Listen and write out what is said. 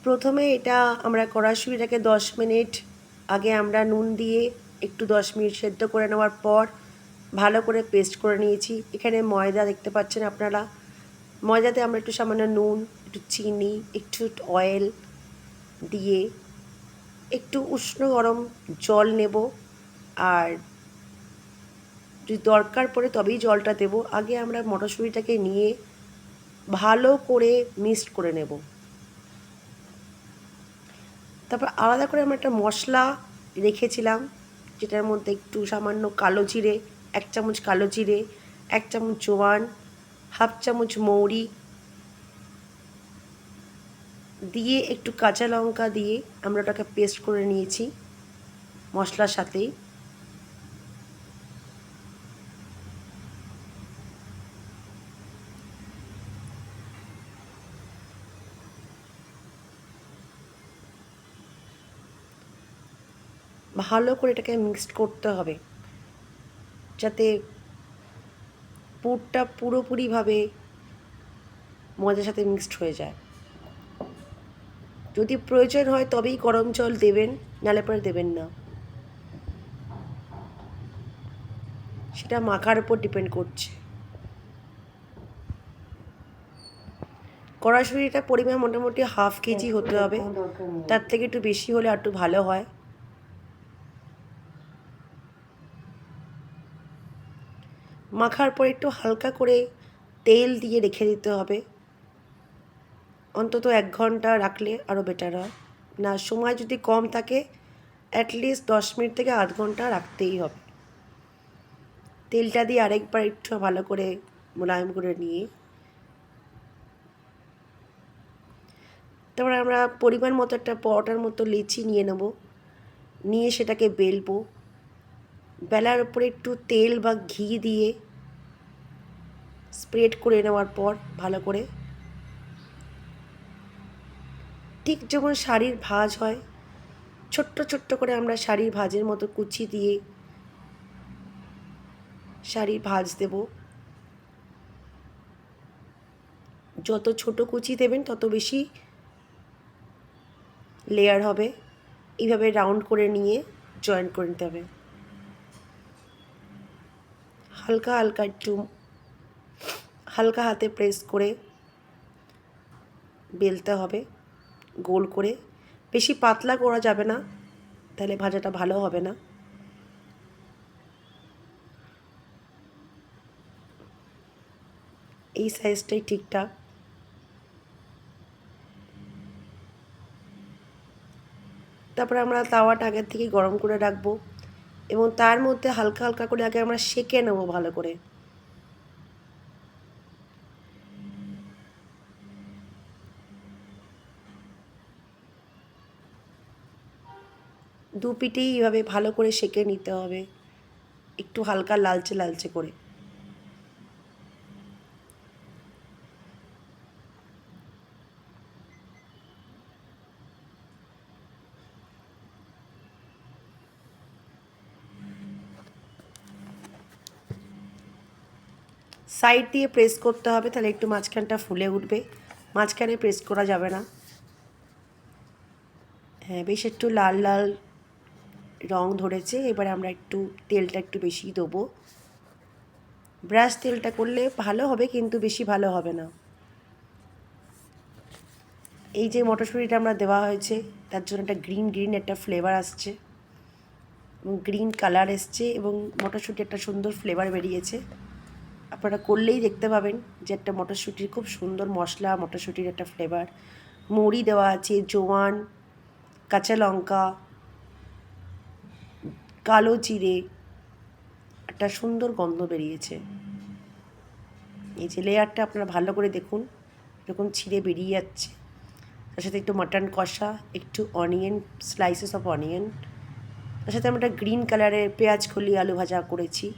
প্রথমে এটা আমরা কড়াইশুঁটিটাকে 10 মিনিট আগে আমরা নুন দিয়ে একটু 10 মিনিট সেদ্ধ করে নেওয়ার পর ভালো করে পেস্ট করে নিয়েছি। এখানে ময়দা দেখতে পাচ্ছেন আপনারা। ময়দাতে আমরা একটু সামান্য নুন, একটু চিনি, একটু অয়েল দিয়ে একটু উষ্ণ গরম জল নেব, আর যদি দরকার পড়ে তবেই জলটা দেব। আগে আমরা মটরশুঁটিটাকে নিয়ে ভালো করে মিক্সড করে নেব। তারপর আলাদা করে আমরা একটা মশলা রেখেছিলাম, যেটার মধ্যে একটু সামান্য কালো জিরে, 1 চামচ কালো জিরে, 1 চামচ জোয়ান, হাফ চামচ মৌরি দিয়ে একটু কাঁচা লঙ্কা দিয়ে আমরা ওটাকে পেস্ট করে নিয়েছি মশলার সাথেই। ভালো করে এটাকে মিক্সড করতে হবে যাতে পুরটা পুরোপুরিভাবে ময়দার সাথে মিক্সড হয়ে যায়। যদি প্রয়োজন হয় তবেই গরম জল দেবেন, নাহলে পরে দেবেন না। সেটা মাখার উপর ডিপেন্ড করছে। কড়াইশুঁটিটার পরিমাণ মোটামুটি হাফ কেজি হতে হবে, তার থেকে একটু বেশি হলে একটু ভালো হয়। মাখার পর একটু হালকা করে তেল দিয়ে রেখে দিতে হবে, অন্তত 1 ঘন্টা রাখলে আরও বেটার হয়। না, সময় যদি কম থাকে অ্যাটলিস্ট 10 মিনিট থেকে আধ ঘন্টা রাখতেই হবে। তেলটা দিয়ে আরেকবার একটু ভালো করে মোলায়েম করে নিয়ে তারপর আমরা পরিমাণ মতো একটা পরোটার মতো লেচি নিয়ে নেব, নিয়ে সেটাকে বেলবো। বেলার উপরে একটু তেল বা ঘি দিয়ে স্প্রেড করে নেওয়ার পর ভালো করে, ঠিক যেমন শাড়ির ভাঁজ হয়, ছোট্ট ছোট্ট করে আমরা শাড়ির ভাঁজের মতো কুচি দিয়ে শাড়ির ভাঁজ দেব। যত ছোট কুচি দেবেন তত বেশি লেয়ার হবে। এইভাবে রাউন্ড করে নিয়ে জয়েন করে নিতে হবে। হালকা হালকা একটু হালকা হাতে প্রেস করে বেলতে হবে গোল করে। বেশি পাতলা করা যাবে না, তাহলে ভাজাটা ভালো হবে না। এই সাইজটাই ঠিকঠাক। তারপরে আমরা তাওয়াটা আগের থেকে গরম করে রাখবো এবং তার মধ্যে হালকা হালকা করে আগে আমরা সেঁকে নেব ভালো করে। দু পিঠেই এইভাবে ভালো করে সেঁকে নিতে হবে, একটু হালকা লালচে লালচে করে। সাইড দিয়ে প্রেস করতে হবে, তাহলে একটু মাঝখানটা ফুলে উঠবে। মাঝখানে প্রেস করা যাবে না। হ্যাঁ, বেশ একটু লাল লাল রং ধরেছে। এবারে আমরা একটু তেলটা একটু বেশি দেবো। ব্রাশ তেলটা করলে ভালো হবে, কিন্তু বেশি ভালো হবে না। এই যে মটরশুঁটিটা আমরা দেওয়া হয়েছে, তার জন্য একটা গ্রিন গ্রিন একটা ফ্লেভার আসছে এবং গ্রিন কালার এসছে এবং মটরশুঁটি একটা সুন্দর ফ্লেভার বেরিয়েছে। আপনারা করলেই দেখতে পাবেন যে একটা মটরশুঁটির খুব সুন্দর মশলা, মটরশুঁটির একটা ফ্লেভার। মৌরি দেওয়া আছে, জোয়ান, কাঁচা লঙ্কা, কালো জিরে, একটা সুন্দর গন্ধ বেরিয়েছে। এই যে লেয়ারটা আপনারা ভালো করে দেখুন, এরকম ছিঁড়ে বেরিয়ে যাচ্ছে। তার সাথে একটু মাটন কষা, একটু অনিয়ন, স্লাইসেস অফ অনিয়ন, তার সাথে আমরা একটা গ্রিন কালারের পেঁয়াজ কলি আলু ভাজা করেছি।